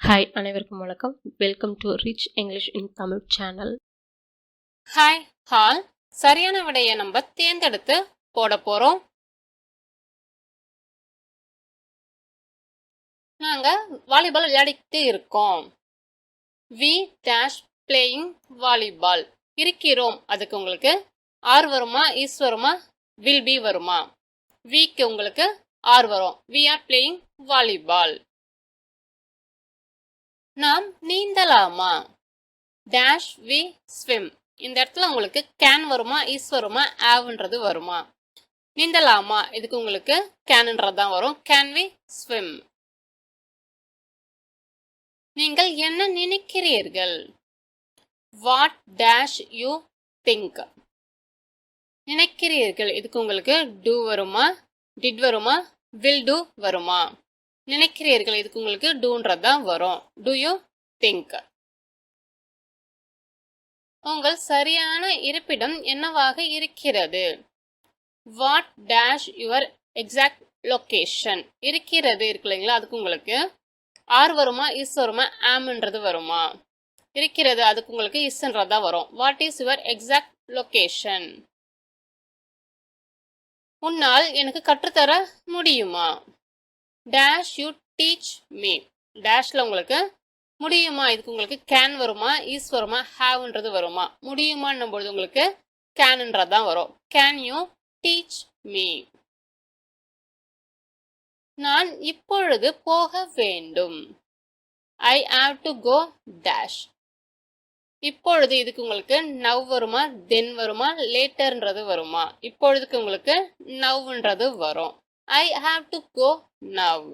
Hi அனைவருக்கும் வணக்கம். Welcome to rich English in Tamil channel. Hi hall சரியான விடையை நம்ம தேர்ந்தெடுத்து போட போறோம். நாங்க வாலிபால் விளையாடிட்டு இருக்கோம். We dash playing volleyball. இருக்கிறோம் அதுக்கு உங்களுக்கு ஆர் வருமா, இஸ் வருமா, வில் பி வருமா? விக்கு உங்களுக்கு ஆர் வரும். We are playing volleyball. நாம் நீந்தலாமா? Dash we swim. இந்த இடத்துல உங்களுக்கு கேன் வருமா, இஸ் வருமா, ஆவ்ன்றது வருமா? நீந்தலாமா இதுக்கு உங்களுக்கு கேன்ன்றது தான் வரும். Can we swim. நீங்கள் என்ன நினைக்கிறீர்கள்? What dash you think. நினைக்கிறீர்கள் இதுக்கு உங்களுக்கு டூ வருமா, டிட் வருமா, வில் டூ வருமா? நினைக்கிறீர்கள் இதுக்கு உங்களுக்கு டூன்றது தான் வரும். To you think. உங்கள் சரியான இருப்பிடம் என்னவாக இருக்கிறது? What dash your exact location. இருக்கிறது இருக்கு இல்லைங்களா, அதுக்கு உங்களுக்கு ஆர் வருமா, இஸ் வருமா, ஆம்ன்றது வருமா? இருக்கிறது அதுக்கு உங்களுக்கு இஸ்ன்றது தான் வரும். What is your exact location. உன்னால் எனக்கு கற்றுத்தர முடியுமா? Dash you teach me. டேஷ்ல உங்களுக்கு முடியுமா இதுக்கு உங்களுக்கு கேன் வருமா, இஸ் வருமா, ஹாவ்ன்றது வருமா? முடியுமான்னும் பொழுது உங்களுக்கு கேன்ன்றது தான் வரும். Can you teach me. நான் இப்பொழுது போக வேண்டும். I have to go dash. இப்பொழுது இதுக்கு உங்களுக்கு நவ் வருமா, தென் வருமா, லேட்டர்ன்றது வருமா? இப்பொழுதுக்கு உங்களுக்கு நவ்ன்றது வரும். I have to go now.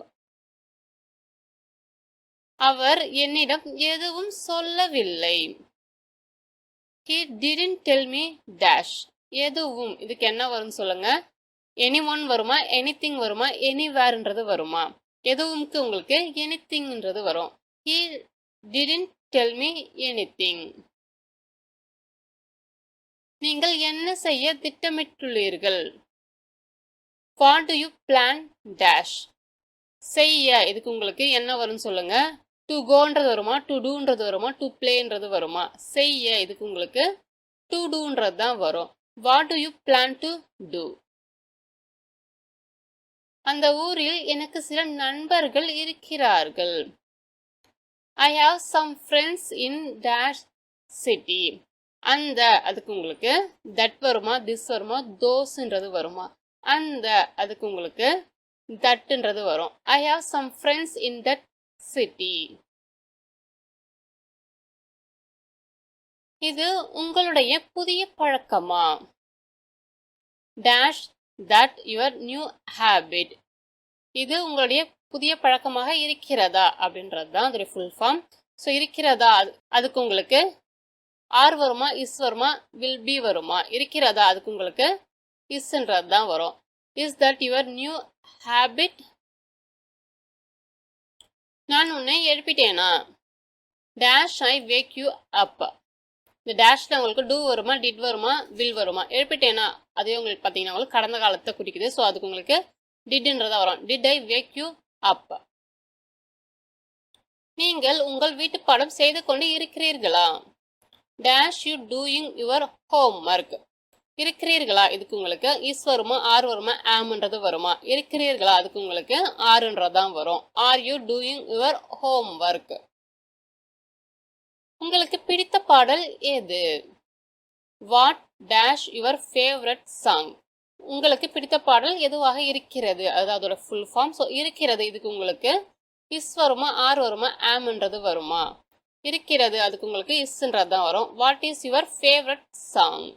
அவர் என்னிடம் எதுவும் சொல்லவில்லை. He didn't tell me dash. எதுவும் இதுக்கு என்ன வரும்னு சொல்லுங்க. anyone வருமா, anything வருமா, anywhereன்றது வருமா? எதுவும்க்கு உங்களுக்கு anythingன்றது வரும். He didn't tell me anything. நீங்கள் என்ன செய்ய திட்டமிட்டுள்ளீர்கள்? What do you plan dash. செய்ய இதுக்கு உங்களுக்கு என்ன வரும்னு சொல்லுங்க. டு கோன்றது வருமா, டு டூன்றது வருமா, டு பிளேன்றது வருமா? செய்ய இதுக்கு உங்களுக்கு டு டூன்றது தான் வரும். What do you plan to do. அந்த ஊரில் எனக்கு சில நண்பர்கள் இருக்கிறார்கள். I have some friends in dash city. அந்த அதுக்கு உங்களுக்கு தட் வருமா, திஸ் வருமா, தோஸ்ன்றது வருமா? அந்த அதுக்கு உங்களுக்கு தட்ன்றது வரும். I have some friends in that city. இது உங்களுடைய புதிய பழக்கமா? Dash that your new habit. இது உங்களுடைய புதிய பழக்கமாக இருக்கிறதா அப்படின்றது தான் அதோடைய ஃபுல் ஃபார்ம். ஸோ இருக்கிறதா அதுக்கு உங்களுக்கு ஆர் வருமா, இஸ் வருமா, வில் பி வருமா? இருக்கிறதா அதுக்கு உங்களுக்கு இஸ்ன்றது தான் வரும். Is that your new habit. நான் உன்னை எழுப்பிட்டேனா? Dash I wake you up. இந்த டேஷ்ல உங்களுக்கு டூ வருமா, டிட் வருமா, வில் வருமா? எழுப்பிட்டேனா அதே உங்களுக்கு பார்த்தீங்கன்னா உங்களுக்கு கடந்த காலத்தை குறிக்குது. ஸோ அதுக்கு உங்களுக்கு டிட்ன்றதா வரும். டிட் ஐ வேக் யூ அப். நீங்கள் உங்கள் வீட்டு பாடம் செய்து கொண்டு இருக்கிறீர்களா? Dash you doing your homework. இருக்கிறீர்களா இதுக்கு உங்களுக்கு இஸ் வருமா, ஆர் வருமா, ஆம்ன்றது வருமா? இருக்கிறீர்களா அதுக்கு உங்களுக்கு ஆர்ன்றதான் வரும். Are you doing your homework. உங்களுக்கு பிடித்த பாடல் எது? What dash your favourite song. உங்களுக்கு பிடித்த பாடல் எதுவாக இருக்கிறது, அது அதோட ஃபுல் ஃபார்ம். ஸோ இருக்கிறது இதுக்கு உங்களுக்கு இஸ் வருமா, ஆர் வருமா, ஆம்ன்றது வருமா? இருக்கிறது அதுக்கு உங்களுக்கு இஸ்ன்றது தான் வரும். What is your favourite song.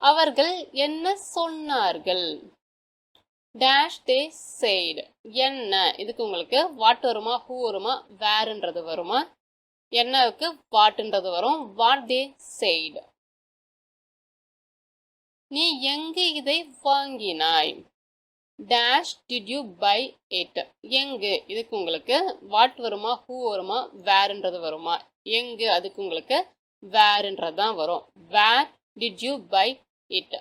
அவர்கள் என்ன சொன்னார்கள்? டேஷ் தே said. என்ன இதுக்கு உங்களுக்கு வாட் வருமா, ஹூ வருமா, வேர்ன்றது வருமா? என்னவுக்கு வாட்ன்றது வரும். What they said. நீ எங்கு இதை வாங்கினாய்? Dash did you buy it. எங்கு இதுக்கு உங்களுக்கு வாட் வருமா, ஹூ வருமா, வேர்ன்றது வருமா? எங்கு அதுக்கு உங்களுக்கு வேர்ன்றது தான் வரும். Where did you buy it.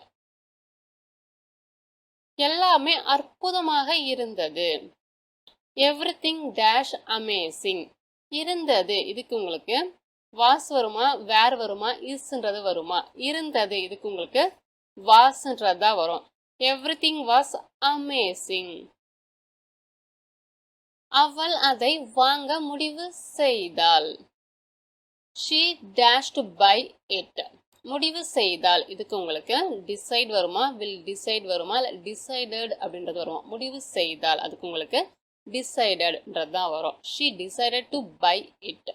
எல்லாமே அற்புதமாக இருந்தது. Everything dash amazing. இருந்தது இதுக்கு உங்களுக்கு வாஸ் வருமா, வேர் வருமா, இஸ்ன்றது வருமா? இருந்தது இதுக்கு உங்களுக்கு வாஸ்ன்றது தான் வரும். Everything was amazing. அவள் அதை வாங்க முடிவு செய்தாள். She dashed buy it. முடிவு செய்தால் இதுக்கு உங்களுக்கு டிசைட் வருமா, will decide வருமா, இல்லை decided அப்படின்றது வருமா? முடிவு செய்தால் அதுக்கு உங்களுக்கு decidedன்றது தான் வரும். She decided to buy it.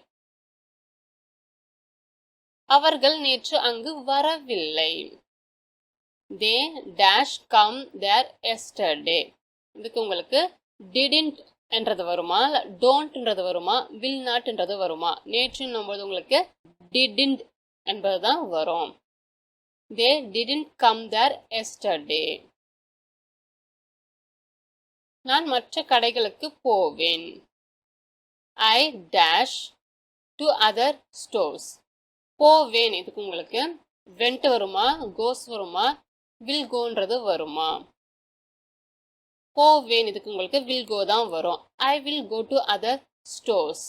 அவர்கள் நேற்று அங்கு வரவில்லை. They dash come there yesterday. இதுக்கு உங்களுக்கு didn't என்றது வருமா, இல்லை டோன்ட்ன்றது வருமா, will notன்றது வருமா? நேற்றுன்னும் போது உங்களுக்கு didn't என்பது தான் வரும். They didn't come there yesterday. நான் மற்ற கடைகளுக்கு போவேன். I dash to other stores. போவேன் இதுக்கு உங்களுக்கு went வருமா, goes வருமா, will goன்றது வருமா? போவேன் இதுக்கு உங்களுக்கு will go தான் வரும். I will go to other stores.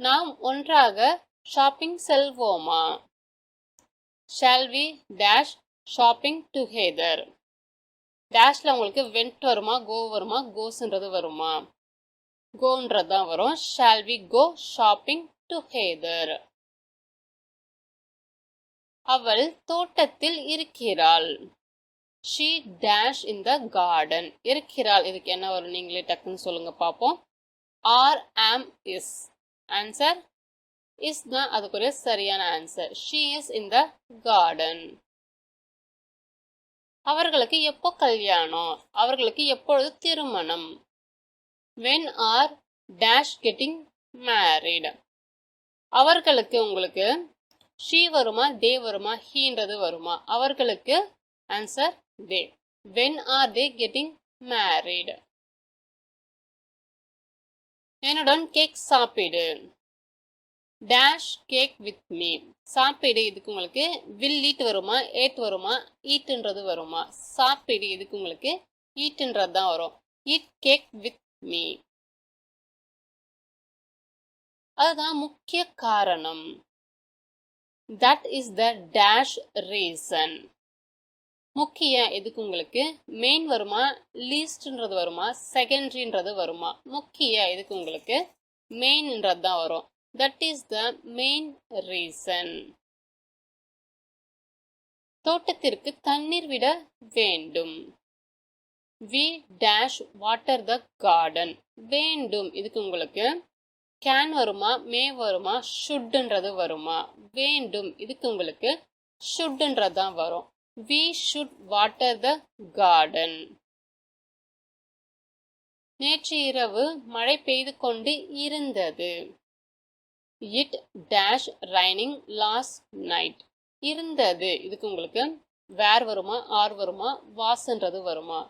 நாம் ஒன்றாக ஷாப்பிங் செல்வோமா? Shall we dash shopping together? டேஷ்ல உங்களுக்கு went வருமா, go வருமா, goesன்றது வருமா? goன்றது தான் வரும். Shall we go shopping together? அவள் தோட்டத்தில் இருக்கிறாள். She dash in the garden. இருக்கிறாள் இதுக்கு என்ன வரும் நீங்களே டக்குன்னு சொல்லுங்க பாப்போம். Are, am, is. Answer is தான் அதுக்குரிய சரியான answer. She is in the garden. அவர்களுக்கு எப்போ கல்யாணம்? அவர்களுக்கு எப்பொழுது திருமணம்? When are dash getting married? அவர்களுக்கு உங்களுக்கு she வருமா, they வருமா, heன்றது வருமா? அவர்களுக்கு answer they. When are they getting married? என்னுடன் கேக் சாப்பிடு. Dash cake with me. சாப்பிடு இதுக்கு உங்களுக்கு will eat வருமா, ate வருமா, eatன்றது வருமா? சாப்பிடு இதுக்கு உங்களுக்கு eatன்றது தான் வரும். eat cake with me. அதுதான் முக்கிய காரணம். That is the dash reason. முக்கிய இதுக்கு உங்களுக்கு மெயின் வருமா, லீஸ்ட்ன்றது வருமா, செகண்டரின்றது வருமா? முக்கிய இதுக்கு உங்களுக்கு மெயின்ன்றது தான் வரும். That is the main reason. தோட்டத்திற்கு தண்ணீர் விட வேண்டும். We dash water the garden. வேண்டும் இதுக்கு உங்களுக்கு can வருமா, may வருமா, shouldன்றது வருமா? வேண்டும் இதுக்கு உங்களுக்கு shouldன்றது தான் வரும். We should water the garden. நேற்று இரவு மழை பெய்து கொண்டு இருந்தது. It dash raining last night. இருந்தது இதுக்கு உங்களுக்கு வேர் வருமா, ஆர் வருமா, வாஸ்ன்றது வருமா?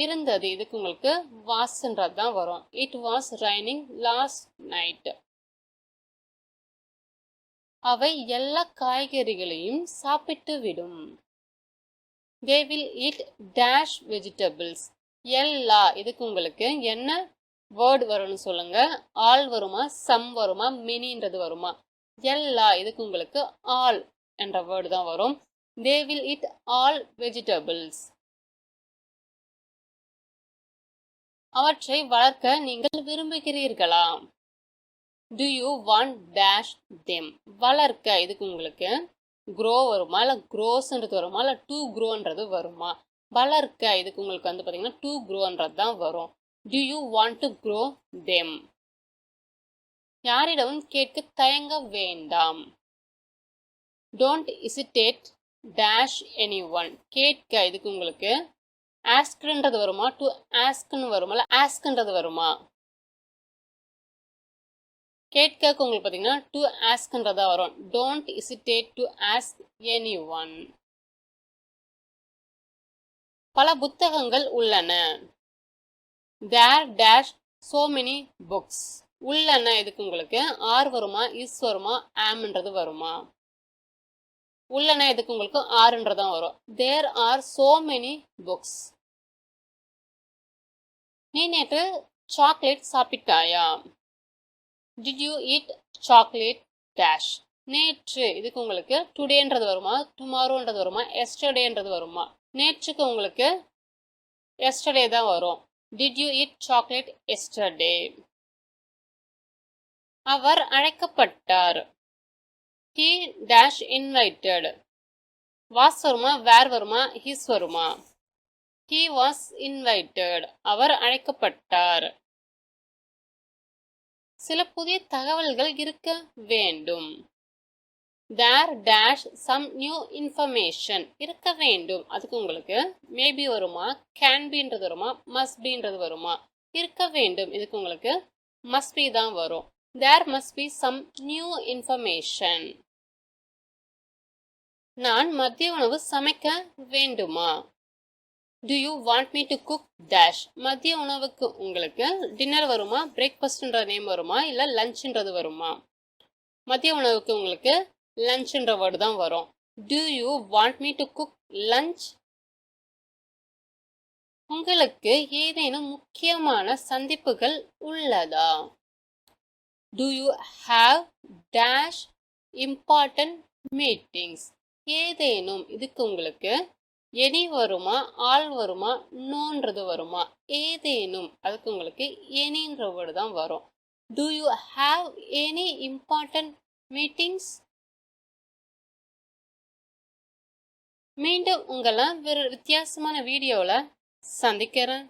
இருந்தது இதுக்கு உங்களுக்கு வாஸ்ன்றது தான் வரும். It was raining last night. அவை எல்லா காய்கறிகளையும் சாப்பிட்டு விடும். They will eat dash vegetables. எல்லா இதுக்கு உங்களுக்கு என்ன வேர்ட் வரும்னு சொல்லுங்க. ஆல் வருமா, சம் வருமா, மெனின்றது வருமா? எல்லா இதுக்கு உங்களுக்கு ஆல் என்ற வேர்டு தான் வரும். They will eat all vegetables. அவற்றை வளர்க்க நீங்கள் விரும்புகிறீர்களா? Do you want dash them? வளர்க்க இதுக்கு உங்களுக்கு grow வருமா, இல்லை grows-ன்றது வருமா, இல்லை to grow-ன்றது வருமா? வளர்க்க இதுக்கு உங்களுக்கு வந்து பார்த்தீங்கன்னா to grow-ன்றது தான் வரும். Do you want to grow them? யாரிடமும் கேட்க தயங்க வேண்டாம். Don't hesitate dash anyone. கேட்க இதுக்கு உங்களுக்கு askன்றது வருமா, to askன்னு வருமா, இல்லை askன்றது வருமா? கேட்க உங்களுக்கு பார்த்தீங்கன்னா to askன்றதா வரும். Don't hesitate to ask anyone. பல புத்தகங்கள் உள்ளன. There dash so many books. உள்ளன இதுக்கு உங்களுக்கு ஆர் வருமா, இஸ் வருமா, ஆம்ன்றது வருமா? உள்ளன இதுக்கு உங்களுக்கு ஆர்ன்றதான் வரும். There are so many books. நீ நேற்று chocolate சாப்பிட்டாயா? Did you eat chocolate dash? நேற்று இதுக்கு உங்களுக்கு டுடேன்றது வருமா, டுமாரோன்றது வருமா, எஸ்டர்டேன்றது வருமா? நேற்றுக்கு உங்களுக்கு எஸ்டர்டே தான் வரும். Did you eat chocolate yesterday? அவர் அழைக்கப்பட்டார். He dash invited. Was வருமா, where வருமா, his வருமா? He was invited. அவர் அழைக்கப்பட்டார். சில புதிய தகவல்கள் இருக்க வேண்டும். There dash some new information. இருக்க வேண்டும். அதுக்கு உங்களுக்கு maybe வருமா, can beன்றது வருமா, must beன்றது வருமா? இருக்க வேண்டும். இதுக்கு உங்களுக்கு must be தான் வரும். There must be some new information. நான் மதிய உணவு சமைக்க வேண்டுமா? Do you want me to cook dash? மதிய உணவுக்கு உங்களுக்கு டின்னர் வருமா, பிரேக்ஃபாஸ்ட்ன்ற நேம் வருமா, இல்லை லஞ்சுன்றது வருமா? மதிய உணவுக்கு உங்களுக்கு லஞ்சுன்ற வேர்டு தான் வரும். Do you want me to cook lunch? உங்களுக்கு ஏதேனும் முக்கியமான சந்திப்புகள் உள்ளதா? Do you have dash important meetings? ஏதேனும் இதுக்கு உங்களுக்கு எனி வருமா, ஆல் வருமா, நோன்றது வருமா? ஏதேனும் அதுக்கு உங்களுக்கு எனின்ற வேர்டு தான் வரும். Do you have any important meetings? மீண்டும் உங்களை வேறு வித்தியாசமான வீடியோவில் சந்திக்கிறேன்.